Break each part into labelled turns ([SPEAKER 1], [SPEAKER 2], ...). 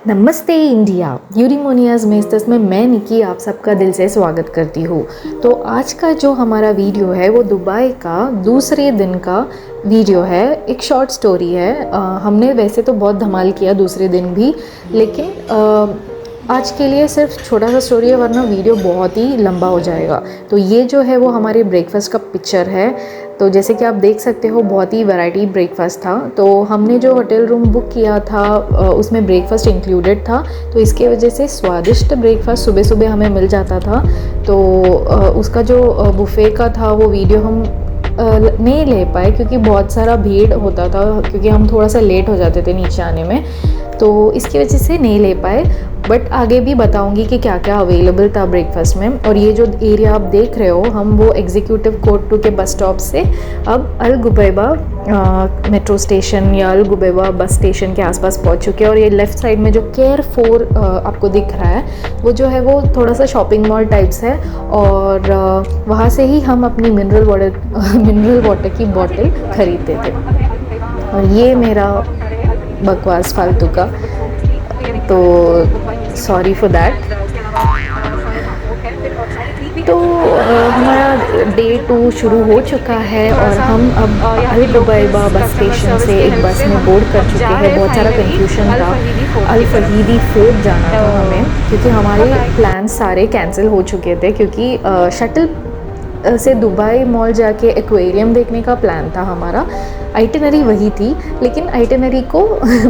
[SPEAKER 1] नमस्ते इंडिया, यूरिमोनियाज मेस्टस में मैं निकी आप सबका दिल से स्वागत करती हूँ। तो आज का जो हमारा वीडियो है वो दुबई का दूसरे दिन का वीडियो है। एक शॉर्ट स्टोरी है। हमने वैसे तो बहुत धमाल किया दूसरे दिन भी, लेकिन आज के लिए सिर्फ छोटा सा स्टोरी है, वरना वीडियो बहुत ही लंबा हो जाएगा। तो ये जो है वो हमारे ब्रेकफास्ट का पिक्चर है। तो जैसे कि आप देख सकते हो बहुत ही वैरायटी ब्रेकफास्ट था। तो हमने जो होटल रूम बुक किया था उसमें ब्रेकफास्ट इंक्लूडेड था, तो इसके वजह से स्वादिष्ट ब्रेकफास्ट सुबह सुबह हमें मिल जाता था। तो उसका जो बुफ़े का था वो वीडियो हम नहीं ले पाए क्योंकि बहुत सारा भीड़ होता था, क्योंकि हम थोड़ा सा लेट हो जाते थे नीचे आने में, तो इसकी वजह से नहीं ले पाए। बट आगे भी बताऊंगी कि क्या क्या अवेलेबल था ब्रेकफास्ट में। और ये जो एरिया आप देख रहे हो, हम वो एग्जीक्यूटिव कोर्ट 2 के बस स्टॉप से अब अल गुबैबा मेट्रो स्टेशन या अल गुबैबा बस स्टेशन के आसपास पहुंच चुके हैं। और ये लेफ़्ट साइड में जो केयर 4 आपको दिख रहा है, वो जो है वो थोड़ा सा शॉपिंग मॉल टाइप्स है। और वहाँ से ही हम अपनी मिनरल वाटर की बॉटल खरीदते थे। और ये मेरा बकवास फालतू का, तो सॉरी फॉर दैट। तो हमारा डे 2 शुरू हो चुका है और हम अब अल गुबैबा बस स्टेशन से एक बस में बोर्ड कर चुके हैं। बहुत सारा कंफ्यूजन था। अल फहीदी फोर्ट जाना था हमें, क्योंकि हमारे प्लान सारे कैंसिल हो चुके थे, क्योंकि शटल से दुबई मॉल जाके एक्वेरियम देखने का प्लान था हमारा। आइटिनरी वही थी, लेकिन आइटिनरी को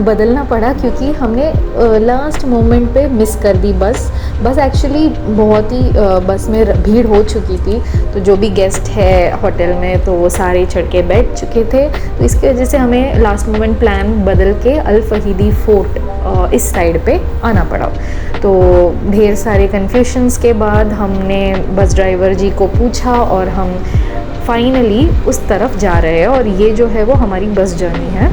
[SPEAKER 1] बदलना पड़ा क्योंकि हमने लास्ट मोमेंट पे मिस कर दी बस एक्चुअली बहुत ही बस में भीड़ हो चुकी थी। तो जो भी गेस्ट है होटल में, तो वो सारे चढ़ के बैठ चुके थे। तो इसकी वजह से हमें लास्ट मोमेंट प्लान बदल के अल फहीदी फोर्ट इस साइड पे आना पड़ा। तो ढेर सारे कन्फ्यूजन्स के बाद हमने बस ड्राइवर जी को पूछा और हम फाइनली उस तरफ जा रहे हैं। और ये जो है वो हमारी बस जर्नी है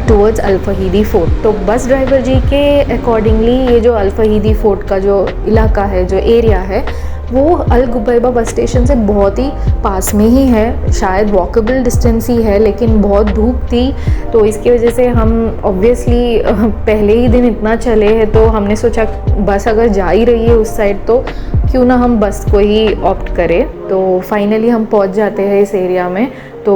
[SPEAKER 1] टुवर्ड्स अल फहीदी फोर्ट। तो बस ड्राइवर जी के अकॉर्डिंगली ये जो अल फहीदी फोर्ट का जो इलाका है, जो एरिया है, वो अल गुबैबा बस स्टेशन से बहुत ही पास में ही है। शायद वॉकेबल डिस्टेंस ही है, लेकिन बहुत धूप थी, तो इसकी वजह से हम ऑब्वियसली पहले ही दिन इतना चले हैं, तो हमने सोचा बस अगर जा ही रही है उस साइड तो क्यों ना हम बस को ही ऑप्ट करें। तो फाइनली हम पहुंच जाते हैं इस एरिया में। तो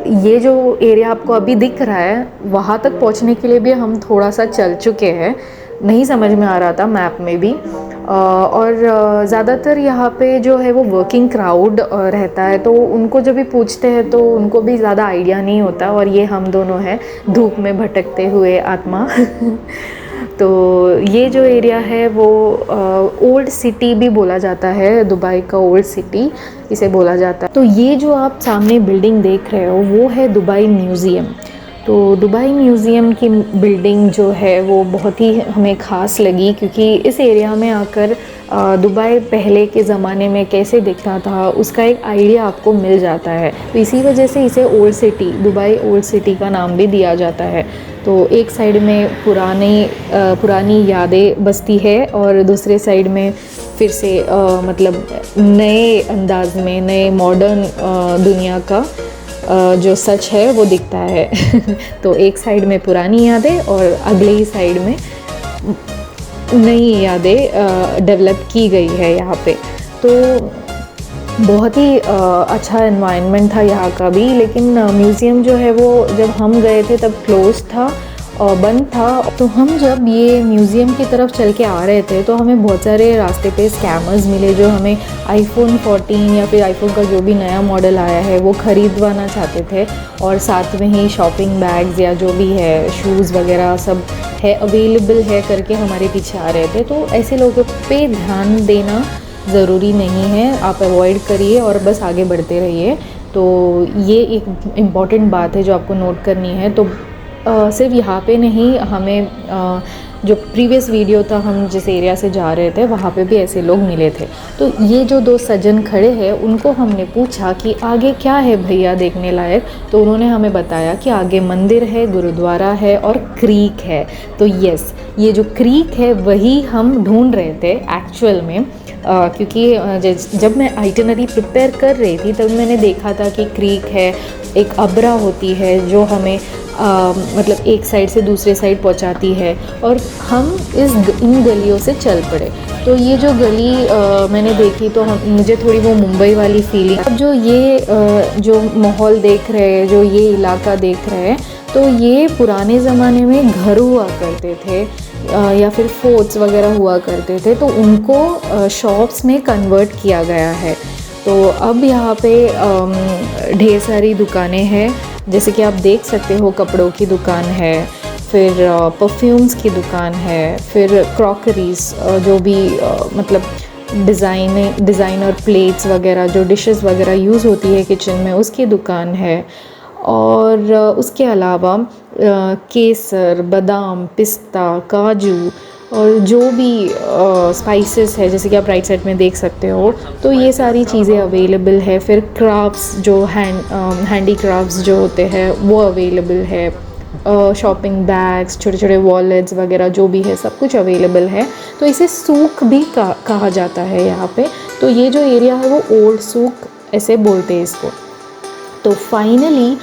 [SPEAKER 1] ये जो एरिया आपको अभी दिख रहा है, वहाँ तक पहुँचने के लिए भी हम थोड़ा सा चल चुके हैं। नहीं समझ में आ रहा था मैप में भी। और ज़्यादातर यहाँ पे जो है वो वर्किंग क्राउड रहता है, तो उनको जब भी पूछते हैं तो उनको भी ज़्यादा आइडिया नहीं होता। और ये हम दोनों हैं धूप में भटकते हुए आत्मा। तो ये जो एरिया है वो ओल्ड सिटी भी बोला जाता है, दुबई का ओल्ड सिटी इसे बोला जाता है। तो ये जो आप सामने बिल्डिंग देख रहे हो वो है दुबई म्यूज़ियम। तो दुबई म्यूज़ियम की बिल्डिंग जो है वो बहुत ही हमें ख़ास लगी, क्योंकि इस एरिया में आकर दुबई पहले के ज़माने में कैसे दिखता था उसका एक आइडिया आपको मिल जाता है। तो इसी वजह से इसे old city, Dubai old city का नाम भी दिया जाता है। तो एक साइड में पुरानी यादें बसती है और दूसरे साइड में फिर से मतलब नए अंदाज में, नए मॉडर्न दुनिया का जो सच है वो दिखता है। तो एक साइड में पुरानी यादें और अगले ही साइड में नई यादें डेवलप की गई है यहाँ पे। तो बहुत ही अच्छा एनवायरनमेंट था यहाँ का भी। लेकिन म्यूज़ियम जो है वो जब हम गए थे तब क्लोज था और बंद था। तो हम जब ये म्यूज़ियम की तरफ चल के आ रहे थे तो हमें बहुत सारे रास्ते पे स्कैमर्स मिले, जो हमें iPhone 14 या फिर iPhone का जो भी नया मॉडल आया है वो ख़रीदवाना चाहते थे। और साथ में ही शॉपिंग बैग्स या जो भी है, शूज़ वगैरह सब है, अवेलेबल है करके हमारे पीछे आ रहे थे। तो ऐसे लोगों पे ध्यान देना ज़रूरी नहीं है, आप अवॉइड करिए और बस आगे बढ़ते रहिए। तो ये एक इम्पॉर्टेंट बात है जो आपको नोट करनी है। तो सिर्फ यहाँ पे नहीं, हमें जो प्रीवियस वीडियो था, हम जिस एरिया से जा रहे थे वहाँ पे भी ऐसे लोग मिले थे। तो ये जो 2 सज्जन खड़े हैं उनको हमने पूछा कि आगे क्या है भैया देखने लायक। तो उन्होंने हमें बताया कि आगे मंदिर है, गुरुद्वारा है और क्रीक है। तो यस, ये जो क्रीक है वही हम ढूंढ रहे थे एक्चुअल में। क्योंकि जब मैं आइटिनरी प्रिपेयर कर रही थी तब मैंने देखा था कि क्रीक है, एक अब्रा होती है जो हमें मतलब एक साइड से दूसरे साइड पहुंचाती है, और हम इन गलियों से चल पड़े। तो ये जो गली मैंने देखी तो मुझे थोड़ी वो मुंबई वाली फीलिंग। अब जो ये जो माहौल देख रहे हैं, जो ये इलाका देख रहे हैं, तो ये पुराने ज़माने में घर हुआ करते थे या फिर फोर्ट्स वगैरह हुआ करते थे, तो उनको शॉप्स में कन्वर्ट किया गया है। तो अब यहाँ पे ढेर सारी दुकानें हैं, जैसे कि आप देख सकते हो, कपड़ों की दुकान है, फिर परफ्यूम्स की दुकान है, फिर क्रॉकरीज जो भी मतलब डिज़ाइनर प्लेट्स वगैरह, जो डिशेस वगैरह यूज़ होती है किचन में, उसकी दुकान है। और उसके अलावा केसर, बादाम, पिस्ता, काजू और जो भी स्पाइसेस है, जैसे कि आप राइट साइड में देख सकते हो, तो ये सारी चीज़ें अवेलेबल है। फिर क्राफ्ट्स, जो हैंडी क्राफ्ट्स जो होते हैं वो अवेलेबल है। शॉपिंग बैग्स, छोटे छोटे वॉलेट्स वगैरह जो भी है, सब कुछ अवेलेबल है। तो इसे सूक भी कहा जाता है यहाँ पे। तो ये जो एरिया है वो ओल्ड सूक ऐसे बोलते हैं इसको। तो फाइनली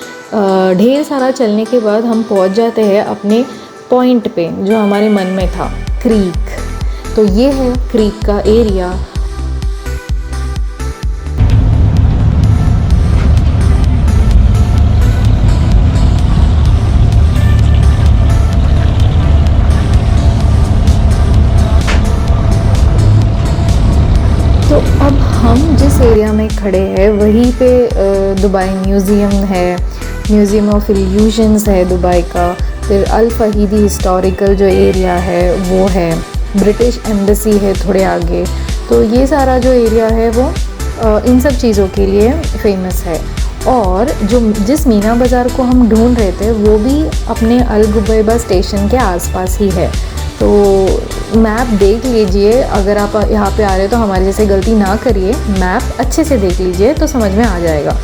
[SPEAKER 1] ढेर सारा चलने के बाद हम पहुँच जाते हैं अपने पॉइंट पे जो हमारे मन में था, क्रीक। तो ये है क्रीक का एरिया। तो अब हम जिस एरिया में खड़े हैं वहीं पे दुबई म्यूज़ियम है, म्यूज़ियम ऑफ इल्यूशंस है दुबई का। फिर अल फहीदी हिस्टोरिकल जो एरिया है वो है, ब्रिटिश एम्बेसी है थोड़े आगे। तो ये सारा जो एरिया है वो इन सब चीज़ों के लिए फेमस है। और जिस मीना बाज़ार को हम ढूंढ रहे थे वो भी अपने अल गुबैबा स्टेशन के आसपास ही है। तो मैप देख लीजिए, अगर आप यहाँ पे आ रहे हो तो हमारे जैसे गलती ना करिए, मैप अच्छे से देख लीजिए तो समझ में आ जाएगा।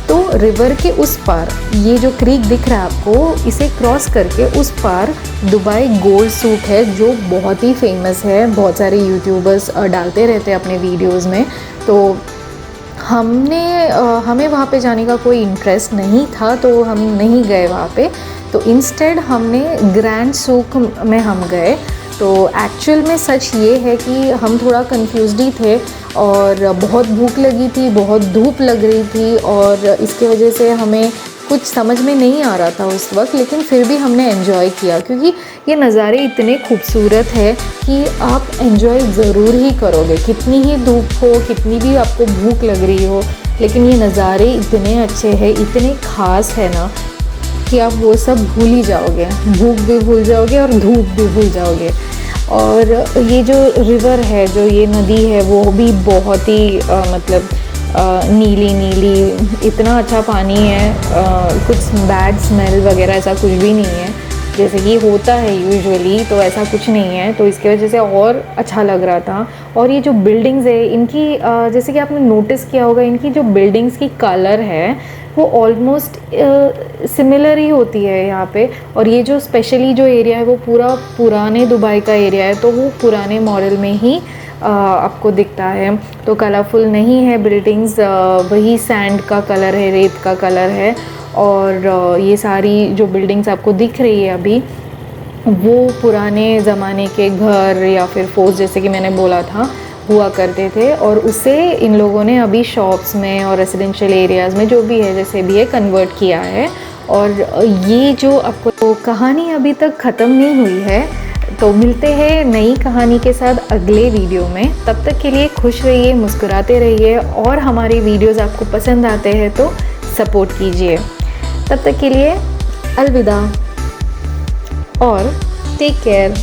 [SPEAKER 1] तो रिवर के उस पार ये जो क्रीक दिख रहा है आपको, इसे क्रॉस करके उस पार दुबई गोल्ड सूक है, जो बहुत ही फेमस है। बहुत सारे यूट्यूबर्स डालते रहते हैं अपने वीडियोज़ में। तो हमें वहाँ पे जाने का कोई इंटरेस्ट नहीं था, तो हम नहीं गए वहाँ पे। तो इंस्टेड हमने ग्रैंड सूक में हम गए। तो एक्चुअल में सच ये है कि हम थोड़ा कंफ्यूज्ड ही थे और बहुत भूख लगी थी, बहुत धूप लग रही थी, और इसके वजह से हमें कुछ समझ में नहीं आ रहा था उस वक्त। लेकिन फिर भी हमने एंजॉय किया, क्योंकि ये नज़ारे इतने खूबसूरत है कि आप एंजॉय ज़रूर ही करोगे, कितनी ही धूप हो, कितनी भी आपको भूख लग रही हो। लेकिन ये नज़ारे इतने अच्छे हैं, इतने ख़ास है ना, कि आप वो सब भूल ही जाओगे, भूख भी भूल जाओगे और धूप भी भूल जाओगे। और ये जो रिवर है, जो ये नदी है, वो भी बहुत ही मतलब नीली नीली, इतना अच्छा पानी है। कुछ बैड स्मेल वगैरह ऐसा कुछ भी नहीं है, जैसे कि होता है यूजुअली, तो ऐसा कुछ नहीं है। तो इसकी वजह से और अच्छा लग रहा था। और ये जो बिल्डिंग्स है इनकी, जैसे कि आपने नोटिस किया होगा, इनकी जो बिल्डिंग्स की कलर है वो ऑलमोस्ट सिमिलर ही होती है यहाँ पे। और ये जो स्पेशली जो एरिया है वो पूरा पुराने दुबई का एरिया है, तो वो पुराने मॉडल में ही आपको दिखता है। तो कलरफुल नहीं है बिल्डिंग्स, वही सैंड का कलर है, रेत का कलर है। और ये सारी जो बिल्डिंग्स आपको दिख रही है अभी, वो पुराने ज़माने के घर या फिर फोर्ट्स, जैसे कि मैंने बोला था, हुआ करते थे। और उसे इन लोगों ने अभी शॉप्स में और रेसिडेंशियल एरियाज़ में, जो भी है जैसे भी है, कन्वर्ट किया है। और ये जो आपको तो कहानी अभी तक ख़त्म नहीं हुई है, तो मिलते हैं नई कहानी के साथ अगले वीडियो में। तब तक के लिए खुश रहिए, मुस्कुराते रहिए, और हमारी वीडियोज़ आपको पसंद आते हैं तो सपोर्ट कीजिए। तब तक के लिए अलविदा और टेक केयर।